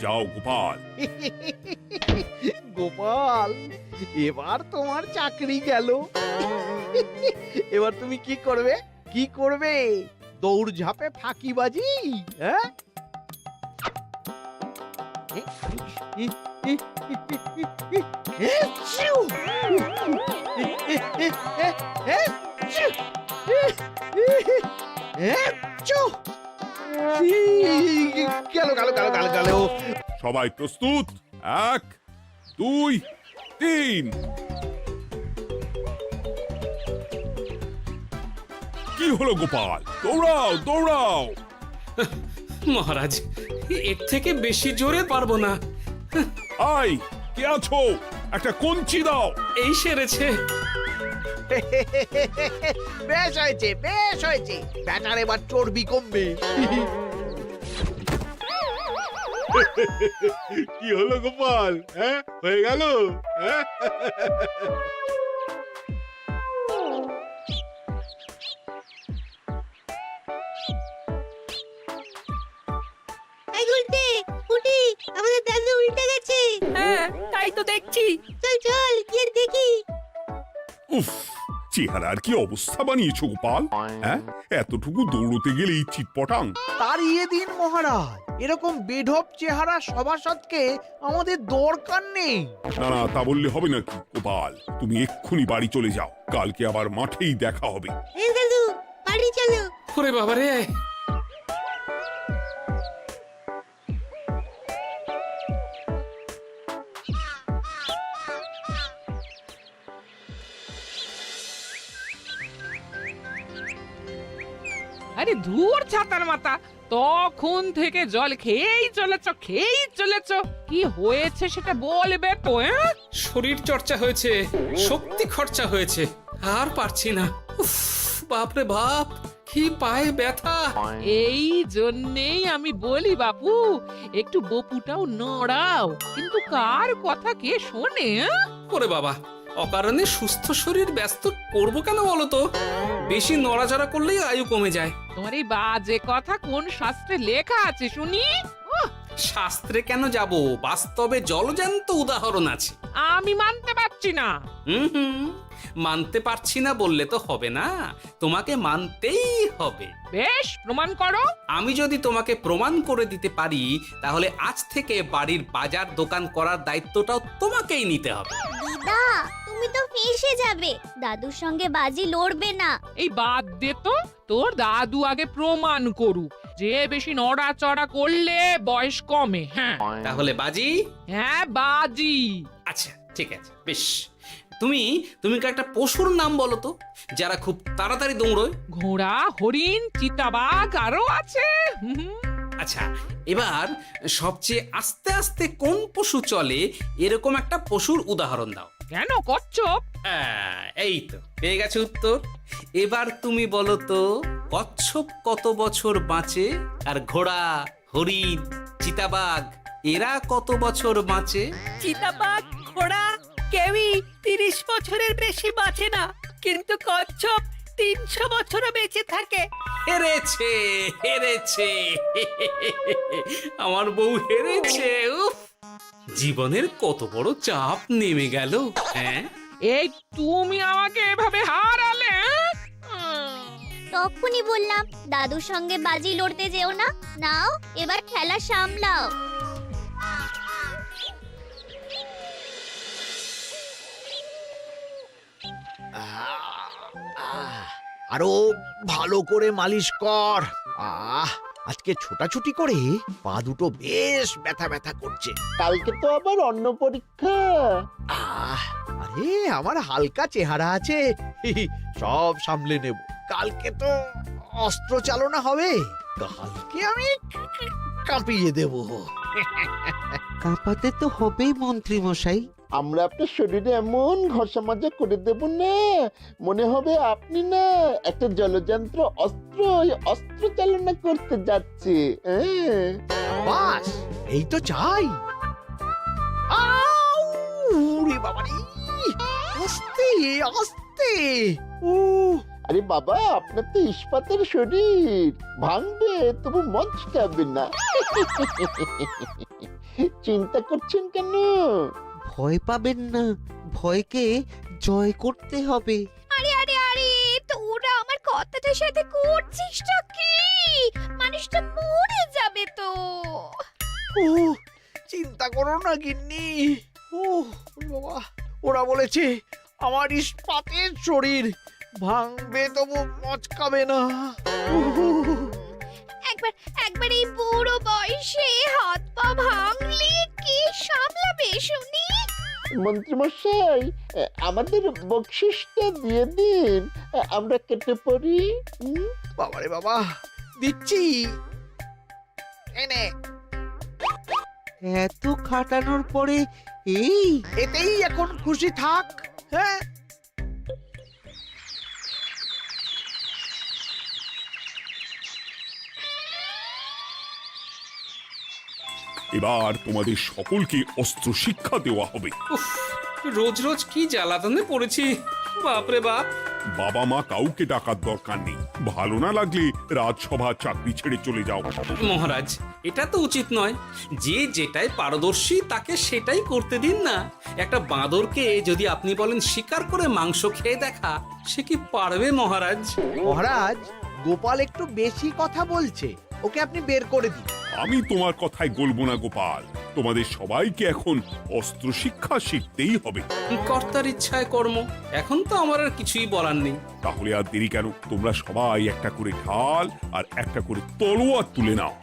যাও গোপাল। গোপাল, এবার তোমার চাকরি গেল। এবার তুমি কি করবে? কি করবে? দৌড় ঝাঁপে ফাঁকিবাজি? হ্যাঁ? গেল গেল গেল গেল গেল। সবাই প্রস্তুত? 1 2 3। কি হলো গোপাল? দৌড়াও দৌড়াও। মহারাজ, এর থেকে বেশি জোরে পারবো না। আই, কে আছো? একটা কঞ্চি দাও। এই সেরেছে। বেশ হয়েছে, বেশ হয়েছে। ব্যাটার এবার চর্বি কমবে। কি হলো গোপাল? হ্যাঁ, হয়ে গেল? হ্যাঁ? এই গুলটে, উঠি, আমাদের দাদু উল্টে গেছে। হ্যাঁ, তাই তো দেখছি। চল চল গিয়ে দেখি। উফ, চেহারার কি অবস্থা বানিয়েছো গোপাল? হ্যাঁ, এতটুকু দৌড়তে গেলেই চিটপটাং। তাড়িয়ে দিন মহারাজ। এরকম বেঢপ চেহারা সভাসদকে আমাদের দরকার নেই। না না, তা বললে হবে নাকি গোপাল? তুমি এক্ষুনি বাড়ি চলে যাও, কালকে আবার মাঠেই দেখা হবে। এই দাদু, বাড়ি চলো। ওরে বাবারে, আরে ধুর ছাতার মাথা, তখন থেকে জল খেয়েই চলেছ। কি হয়েছে সেটা বলবে তো? শরীর চর্চা হয়েছে, শক্তি খরচা হয়েছে, আর পারছি না। উফ, বাপরে বাপ, কি পায়ে ব্যথা। এই জন্যেই আমি বলি বাপু, একটু বপুটাও নড়াও। কিন্তু কার কথা কে শোনে? ওরে বাবা, অকারণে সুস্থ শরীর ব্যস্ত করবো কেন বলো তো? বেশি নড়াচড়া করলেই আয়ু কমে যায়। তোমার এই বাজে কথা কোন শাস্ত্রে লেখা আছে শুনি? শাস্ত্রে কেন যাব, বাস্তবে জলজ্যান্ত উদাহরণ আছে। আমি মানতে পারছি না। হুম, মানতে পারছি না বললে তো হবে না, তোমাকে মানতেই হবে। বেশ, প্রমাণ করো। আমি যদি তোমাকে প্রমাণ করে দিতে পারি, তাহলে আজ থেকে বাড়ির বাজার দোকান করার দায়িত্বটাও তোমাকেই নিতে হবে। দিদা, তুমি তো ফেঁসে যাবে। দাদুর সঙ্গে বাজি লড়বে না। এই বাদ দে তো, তোর দাদু আগে প্রমাণ করুক যে বেশি নড়াচড়া করলে বয়স কমে। হ্যাঁ তাহলে বাজি? হ্যাঁ, বাজি। আচ্ছা ঠিক আছে, বেশ। তুমি একটা পশুর নাম বলো তো, যারা খুব তাড়াতাড়ি দৌড়য়। ঘোড়া, হরিণ, চিতাবাঘ আরো আছে। আচ্ছা, এবার সবচেয়ে আস্তে আস্তে কোন পশু চলে, এরকম একটা পশুর উদাহরণ দাও। কেন কচ্ছপ? এই তো পেয়ে গেছে উত্তর। এবার তুমি বলো তো, কচ্ছপ কত বছর বাঁচে, আর ঘোড়া, হরিণ, চিতাবাঘ এরা কত বছর বাঁচে? চিতাবাঘ, ঘোড়া কেউই 30 বছরের বেশি বাঁচে না, কিন্তু কচ্ছপ 300 বছরও বেঁচে থাকে। হেরেছে, হেরেছে। আমার বউ হেরেছে। উফ, জীবনের কত বড় চাপ নেমে গেল। হ্যাঁ, এই তুমি আমাকে এভাবে হারালে? তখনই বললাম দাদুর সঙ্গে বাজি লড়তে যেও না। নাও, এবার খেলা সামলাও। আরো ভালো করে মালিশ কর। আজকে ছোটাছুটি করে পা দুটো বেশ ব্যথা ব্যথা করছে। কালকে তো আবার অন্য পরীক্ষা। আরে আমার হালকা চেহারা আছে, সব সামলে নেব। কালকে তো অস্ত্র চালনা হবে, কালকে আমি কাঁপিয়ে দেব। কাঁপাতে তো হবেই মন্ত্রী মশাই। আমরা আপনার শরীরে এমন ঘষা মাজা করে দেব না, মনে হবে আপনি না একটা জলযন্ত্র অস্ত্র অস্ত্র চালনা করতে যাচ্ছে। বাস, এই তো চাই। ওরে বাবারে, আস্তে আস্তে। আরে বাবা, আপনার তো ইস্পাতের শরীর, ভাঙবে তবু মঞ্চটাবে না। চিন্তা করছেন কেন? ভয় পাবেন না, ভয়কে জয় করতে হবে। আরে আরে আরে তোরা আমার কথাটার সাথে করছিসটা কি? মানুষটা মরে যাবে তো। ও চিন্তা করো না গিন্নি। ও বাবা, ওরা বলেছে আমার ইস্পাতের শরীর ভাঙবে তবু মচকাবে না। একবার একবার এই বুড়ো বয়সে হাত পা ভাঙলে কি সামলাবে শুনি? মন্ত্রীমশাই, আমাদের বকশিসটা দিয়ে দিন, আমরা কেটে পড়ি। বাবারে বাবা, দিচ্ছি। এনে এত খাটানোর পরে এই এতেই এখন খুশি থাক। হ্যাঁ, এবার তোমাদের সকলকে অস্ত্র শিক্ষা দেওয়া হবে। উফ, রোজ রোজ কি জ্বালাতনে পড়েছি, বাপরে বাপ। বাবা মা কাউকে ডাকার দরকার নেই। ভালো না লাগলে রাজসভা চাকরি ছেড়ে চলে যাও। মহারাজ, এটা তো উচিত নয়। যে যেটাই পারদর্শী তাকে সেটাই করতে দিন না। একটা বাঁদরকে যদি আপনি বলেন শিকার করে মাংস খেয়ে দেখা, সে কি পারবে মহারাজ? মহারাজ, গোপাল একটু বেশি কথা বলছে, ওকে আপনি বের করে দিন। আমি তোমার কথায় গলবো না গোপাল। তোমাদের সবাইকে এখন অস্ত্র শিক্ষা শিখতেই হবে। কর্তার ইচ্ছায় কর্ম। এখন তো আমার আর কিছুই বলার নেই। তাহলে আর দেরি কেন? তোমরা সবাই একটা করে ঢাল আর একটা করে তলোয়ার তুলে নাও।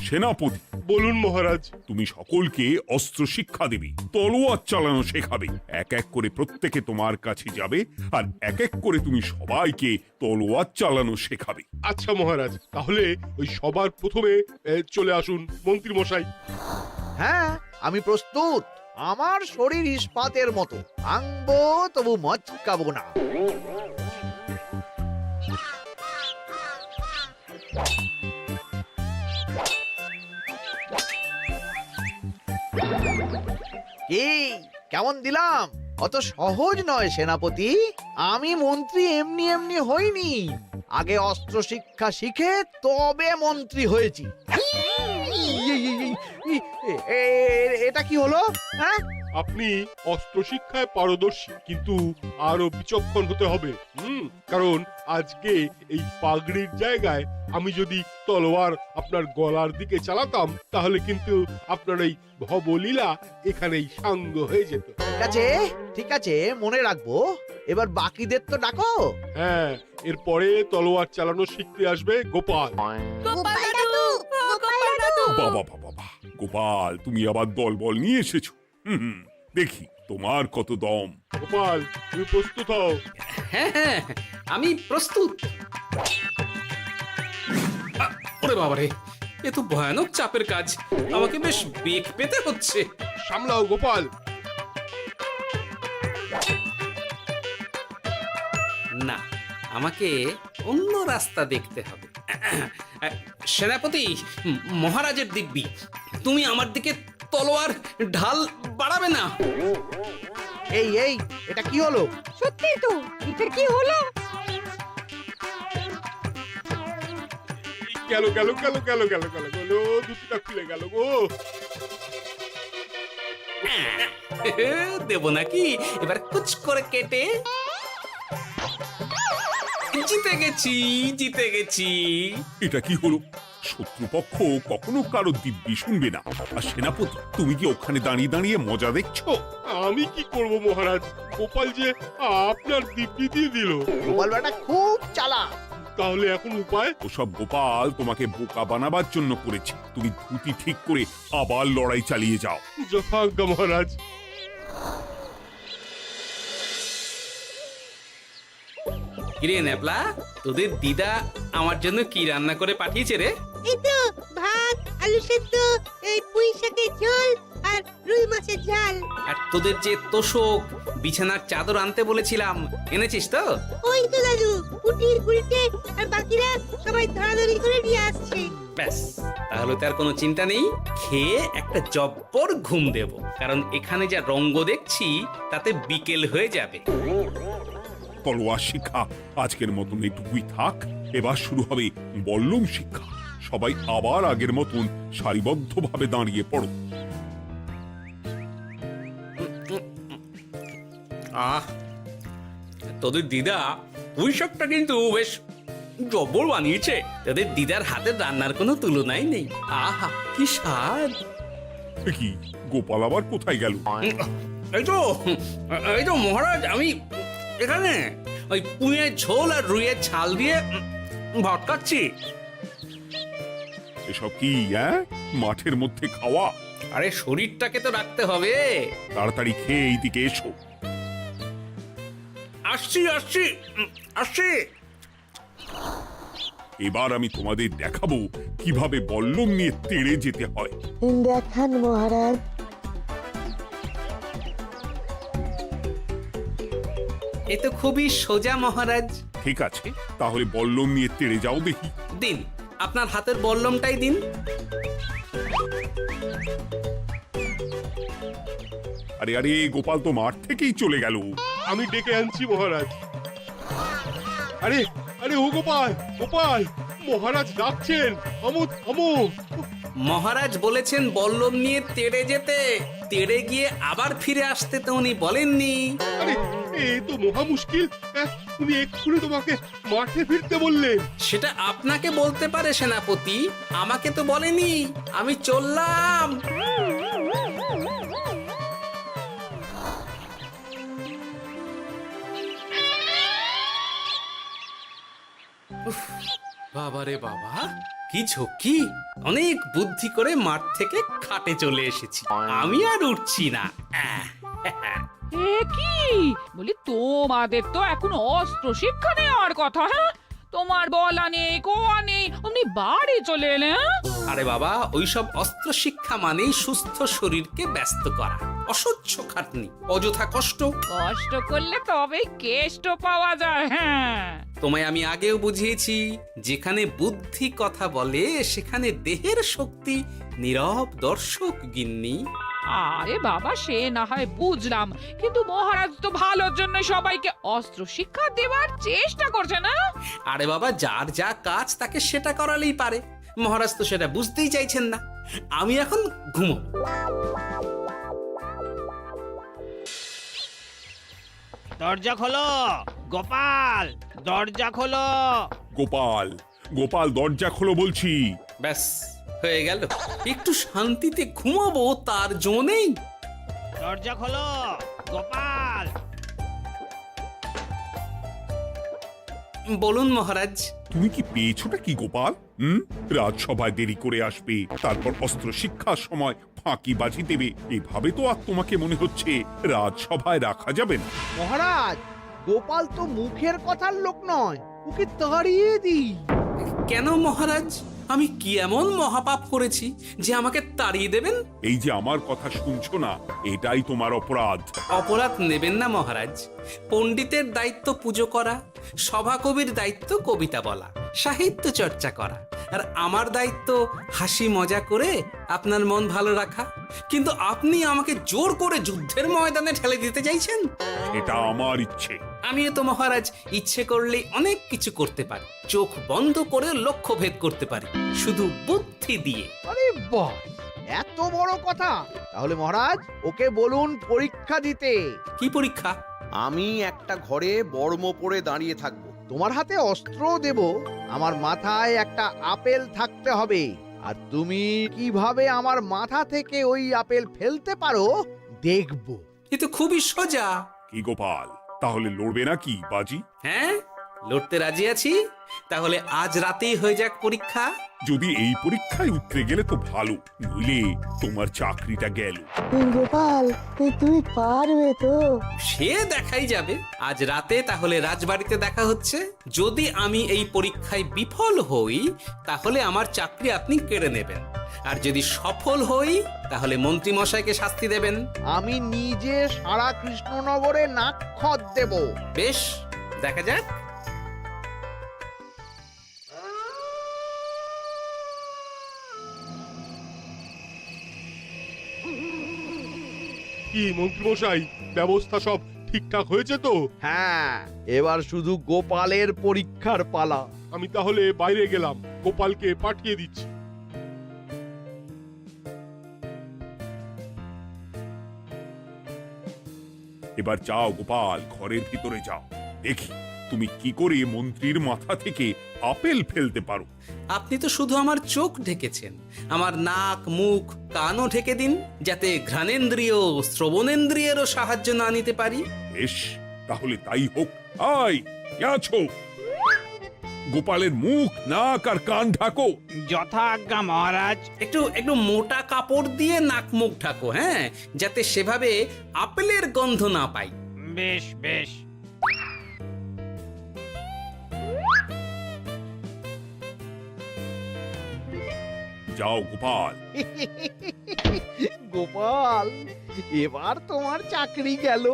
সেনাপতি, বলুন মহারাজ। তুমি সকলকে অস্ত্র শিক্ষা দেবে, তলোয়ার চালানো শেখাবে। এক এক করে প্রত্যেকে তোমার কাছে যাবে আর এক এক করে তুমি সবাইকে তলোয়ার চালানো শেখাবে। আচ্ছা মহারাজ, তাহলে ওই সবার প্রথমে চলে আসুন মন্ত্রী মশাই। হ্যাঁ, আমি প্রস্তুত। আমার শরীর ইস্পাতের মতো, ভাঙবো তবু মচকাবো না। কি কেমন দিলাম? অত সহজ নয় সেনাপতি। আমি মন্ত্রী এমনি এমনি হইনি, আগে অস্ত্র শিক্ষা শিখে তবে মন্ত্রী হয়েছি। এটা কি হলো? হ্যাঁ, আপনি অস্ত্র শিক্ষায় পারদর্শী, কিন্তু আরো বিচক্ষণ হতে হবে। কারণ আজকে এই পাগড়ির জায়গায় আমি যদি তলোয়ার আপনার গলার দিকে চালাতাম, তাহলে কিন্তু আপনার এই ভবলীলা এখানেই সাঙ্গ হয়ে যেত। ঠিক আছে ঠিক আছে, মনে রাখবো। এবার বাকিদের তো ডাকো। হ্যাঁ, এরপরে তলোয়ার চালানো শিখতে আসবে গোপাল। গোপাল দাদু, ও গোপাল দাদু। বাবা বাবা বাবা, গোপাল তুমি আবার দল বল নিয়ে এসেছো। দেখি তোমার কত দম। গোপাল, তুমি প্রস্তুত হও। হ্যাঁ হ্যাঁ, আমি প্রস্তুত। ওরে বাবারে, এ তো ভয়ানক চাপের কাজ। আমাকে বেশ বেগ পেতে হচ্ছে। সামলাও গোপাল। না, আমাকে অন্য রাস্তা দেখতে হবে। সেনাপতি, মহারাজের দিব্যি, তুমি আমার দিকে তলোয়ার ঢাল বাড়াবে না। এই এই, এটা কি হলো? সত্যি তো, এটা কি হলো? গেল গেল গেল গেল গেল গেল গেল, দুটিটা খুলে গেল গো। দেব নাকি এবার কুচ করে কেটে? জিতে গেছি, জিতে গেছি। এটা কি হলো? শত্রুপক্ষ কখনো কারো দিব্যি শুনবে না। আর সেনাপতি, তুমি কি ওখানে দাঁড়িয়ে দাঁড়িয়ে মজা দেখছো? আমি কি করব মহারাজ? গোপাল যে আপনার দিব্যি দিয়ে দিল। গোপাল বেটা খুব চালাক। তাহলে এখন উপায়? ওসব গোপাল তোমাকে বোকা বানাবার জন্য করেছে। তুমি ধুতি ঠিক করে আবার লড়াই চালিয়ে যাও। যথাজ্ঞা মহারাজ। কিরে ন্যাপলা, তোদের দিদা আমার জন্য কি রান্না করে পাঠিয়েছে রে? এই তো ভাত, আলু সেদ্ধ, এই পুঁই শাকের ঝোল আর রুই মাছের ঝাল। আর তোদের যে তোষক, বিছানার চাদর আনতে বলেছিলাম, এনেছিস তো? ওই তো দাদু, কুটির কুড়িতে আর বাকিরা সবাই ধরাধরি করে নিয়ে আসছে। ব্যাস, তাহলে তার কোনো চিন্তা নেই। খেয়ে একটা জব্বর ঘুম দেব, কারণ এখানে যা রঙ্গ দেখছি তাতে বিকেল হয়ে যাবে। তলোয়ার শিক্ষা আজকের মতন এটুকুই থাক। এবার শুরু হবে বল্লম শিক্ষা। সবাই আবার আগের মতন সারিবদ্ধভাবে দাঁড়িয়ে পড়ো। আহ তোদের দিদা ওই সবটা কিন্তু বেশ জবর বানিয়েছে। তোদের দিদার হাতের রান্নার কোনো তুলনাই নেই। আহা কি স্বাদ! এ কি, গোপাল আবার কোথায় গেল? এই তো মহারাজ, আমি এখানে ওই পুঁয়ের ঝোল আর রুইয়ের ছাল দিয়ে ভটকাচ্ছি। এসব কি মাঠের মধ্যে খাওয়া? আরে শরীরটাকে তো রাখতে হবে। তাড়াতাড়ি খেয়ে এইদিকে এসো। আসছি আসছি আসছি। এবার আমি তোমাদের দেখাবো কিভাবে বল্লম নিয়ে তেড়ে যেতে হয়। দেখান মহারাজ। এ তো খুবই সোজা মহারাজ। ঠিক আছে, তাহলে বল্লম নিয়ে তেড়ে যাও দেখি। দিন, আপনার হাতের বল্লমটাই দিন। আরে আরে, গোপাল তো মাঠ থেকেই চলে গেল। আমি ডেকে আনছি মহারাজ। আরে আরে ও গোপাল, গোপাল, মহারাজ ডাকছেন, থামো থামো। মহারাজ বলেছেন বল্লম নিয়ে তেড়ে যেতে, তেড়ে গিয়ে আবার ফিরে আসতে তো উনি বলেননি। আরে এ তো মহা মুশকিল। উনি এক্ষুনি তোমাকে মাঠে ফিরতে বললেন। সেটা আপনাকে বলতে পারে সেনাপতি, আমাকে তো বলেনি। আমি চললাম। বাবারে বাবা, কি ঝক্কি! অনেক বুদ্ধি করে মাঠ থেকে খাটে চলে এসেছি। আমি আর উঠছি না। এ কি বলি, তোমাদের তো এখন অস্ত্র শিক্ষা নেওয়ার কথা। হ্যাঁ, তোমার বলা নেই কোয়া নেই, অমনি বাড়ি চলে এলে। আরে বাবা, ওইসব অস্ত্র শিক্ষা মানেই সুস্থ শরীরকে ব্যস্ত করা, অসহ্য খাটনি, অযথা কষ্ট। কষ্ট করলে তবেই কেষ্ট পাওয়া যায়। হ্যাঁ, তোমায় আমি আগেও বুঝিয়েছি, যেখানে বুদ্ধি কথা বলে সেখানে দেহের শক্তি নীরব দর্শক গিন্নি। আরে বাবা, সে না হয় বুঝলাম, কিন্তু মহারাজ তো ভালোর জন্য সবাইকে অস্ত্র শিক্ষা দেওয়ার চেষ্টা করছে না? আরে বাবা, যার যা কাজ তাকে সেটা করালেই পারে। মহারাজ তো সেটা বুঝতেই চাইছেন না। আমি এখন ঘুমো। দরজা খোলো গোপাল, দরজা খোলো। গোপাল, গোপাল, দরজা খোলো বলছি। ব্যাস হয়ে গেল। একটু শান্তিতে ঘুমাবো তার জো নেই। দরজা খোলো গোপাল। বলুন মহারাজ। তুমি কি পেয়েছোটা কি গোপাল? রাজসভায় দেরি করে আসবে, তারপর অস্ত্র শিক্ষার সময় ফাঁকিবাজি দেবে। এভাবে তো আর তোমাকে মনে হচ্ছে রাজসভায় রাখা যাবে না। মহারাজ, গোপাল তো মুখের কথার লোক নয়, ওকে তাড়িয়ে দিই। কেন মহারাজ? আমি কি এমন মহাপাপ করেছি যে আমাকে তাড়িয়ে দেবেন? এই যে আমার কথা শুনছো না, এটাই তোমার অপরাধ। অপরাধ নেবেন না মহারাজ। পণ্ডিতের দায়িত্ব পুজো করা, সভাকবির দায়িত্ব কবিতা বলা, সাহিত্য চর্চা করা, আর আমার দায়িত্ব হাসি মজা করে আপনার মন ভালো রাখা। কিন্তু আপনি আমাকে জোর করে যুদ্ধের ময়দানে ঠেলে দিতে চাইছেন। এটা আমার ইচ্ছে। আমিও তো মহারাজ ইচ্ছে করলেই অনেক কিছু করতে পারি। চোখ বন্ধ করে লক্ষ্য ভেদ করতে পারি, শুধু বুদ্ধি দিয়ে। আরে বাহ, এত বড় কথা! তাহলে মহারাজ, ওকে বলুন পরীক্ষা দিতে। কি পরীক্ষা? আমি একটা ঘরে বর্ম পরে দাঁড়িয়ে থাকবো। তোমার হাতে অস্ত্র দেব, আমার মাথায় একটা আপেল থাকতে হবে, আর তুমি কিভাবে আমার মাথা থেকে ওই আপেল ফেলতে পারো দেখব। এ তো খুবই সোজা। কি গোপাল, তাহলে লড়বে নাকি বাজি? হ্যাঁ, লড়তে রাজি আছি। তাহলে আজ রাতেই হয়ে যাক পরীক্ষা। যদি এই পরীক্ষায় উতরে গেলে তো ভালো, নইলে তোমার চাকরিটা গেল। গোপাল, তুমি পারবে তো? সে দেখাই যাবে আজ রাতে। তাহলে রাজবাড়িতে দেখা হচ্ছে। যদি আমি এই পরীক্ষায় বিফল হই, তাহলে আমার চাকরি আপনি কেড়ে নেবেন, আর যদি সফল হই তাহলে মন্ত্রী মশাইকে শাস্তি দেবেন। আমি নিজে সারা কৃষ্ণনগরে নাক্ষত দেব। বেশ, দেখা যাক। কি মন্ত্রীমশাই, ব্যবস্থা সব ঠিকঠাক হয়েছে তো? হ্যাঁ, এবার শুধু গোপালের পরীক্ষার পালা। আমি তাহলে বাইরে গেলাম। গোপালকে পাঠিয়ে দিচ্ছি। এবার যাও গোপাল, ঘরের ভিতরে যাও, দেখি তুমি কি করে মন্ত্রীর মাথা থেকে আপেল ফেলতে পারো। আপনি তো শুধু আমার চোখ ঢেকেছেন, আমার নাক মুখ কানও ঢেকে দিন, যাতে ঘ্রাণেন্দ্রিয় শ্রবণেন্দ্রিয়েরও সাহায্য না নিতে পারি। বেশ, তাহলে তাই হোক। আয়, কে আছো? গোপালের মুখ নাক আর কান ঢাকো। যথাজ্ঞা মহারাজ। একটু একটু মোটা কাপড় দিয়ে নাক মুখ ঢাকো, হ্যাঁ, যাতে সেভাবে আপেলের গন্ধ না পাই। বেশ বেশ। যাও গোপাল। গোপাল, এবার তোমার চাকরি গেল।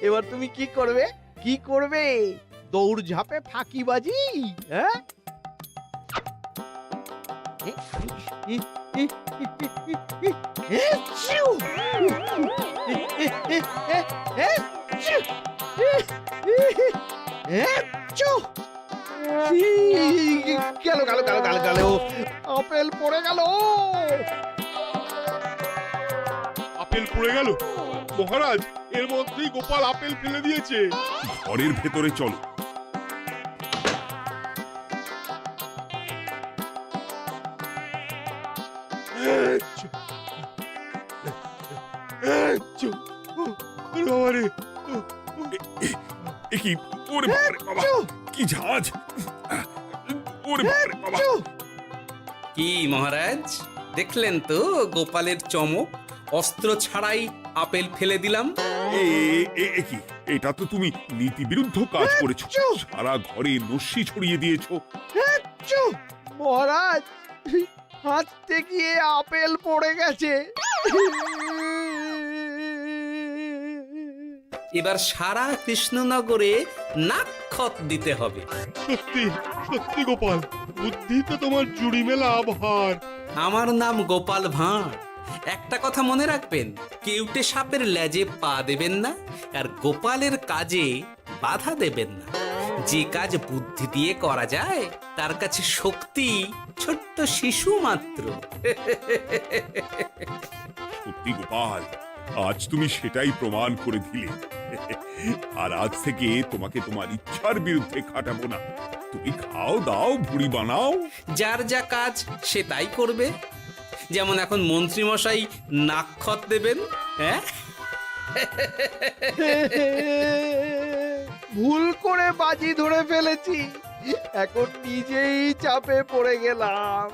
এবার তুমি কি করবে? কি করবে? দৌড় ঝাঁপে ফাঁকিবাজি? হ্যাঁ? গেল গেল গেল গেল গেল, আপেল পড়ে গেল। আপেল পড়ে গেল মহারাজ, এর মধ্যেই গোপাল আপেল ফেলে দিয়েছে। ঘরের ভেতরে চলো। বাবারে, এ কি? ওরে বাবারে বাবা, কি ঝাঁজ! ওরে বাবারে বাবা! কি মহারাজ, দেখলেন তো গোপালের চমক? অস্ত্র ছাড়াই আপেল ফেলে দিলাম। এ কি? এটা তো তুমি নীতি বিরুদ্ধ কাজ করেছো। সারা ঘরে নস্যি ছড়িয়ে দিয়েছো। মহারাজ, হাঁটতে গিয়ে আপেল পড়ে গেছে। এবার সারা কৃষ্ণনগরে নাকখত দিতে হবে। সত্যি সত্যি গোপাল, বুদ্ধিতে তোমার জুড়ি মেলা ভার। আমার নাম গোপাল ভাঁড়। একটা কথা মনে রাখবেন, কেউটে সাপের লেজে পা দেবেন না, আর গোপালের কাজে বাধা দেবেন না। যে কাজ বুদ্ধি দিয়ে করা যায়, তার কাছে শক্তি ছোট্ট শিশু মাত্র। সত্যি গোপাল, আজ তুমি সেটাই প্রমাণ করে দিলে। আর আজ থেকে তোমাকে তোমার ইচ্ছার বিরুদ্ধে খাটাবো না। তুমি খাও দাও, ভুড়ি বানাও। যার যা কাজ সে তাই করবে। যেমন এখন মন্ত্রী মশাই নাকখত দেবেন, হ্যাঁ? ভুল করে বাজি ধরে ফেলেছি, এখন নিজেই চাপে পড়ে গেলাম।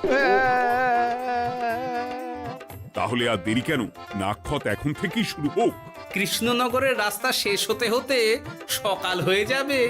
তাহলে আর দেরি কেন? নাকখত এখন থেকেই শুরু হোক। কৃষ্ণনগরের রাস্তা শেষ হতে হতে সকাল হয়ে যাবে।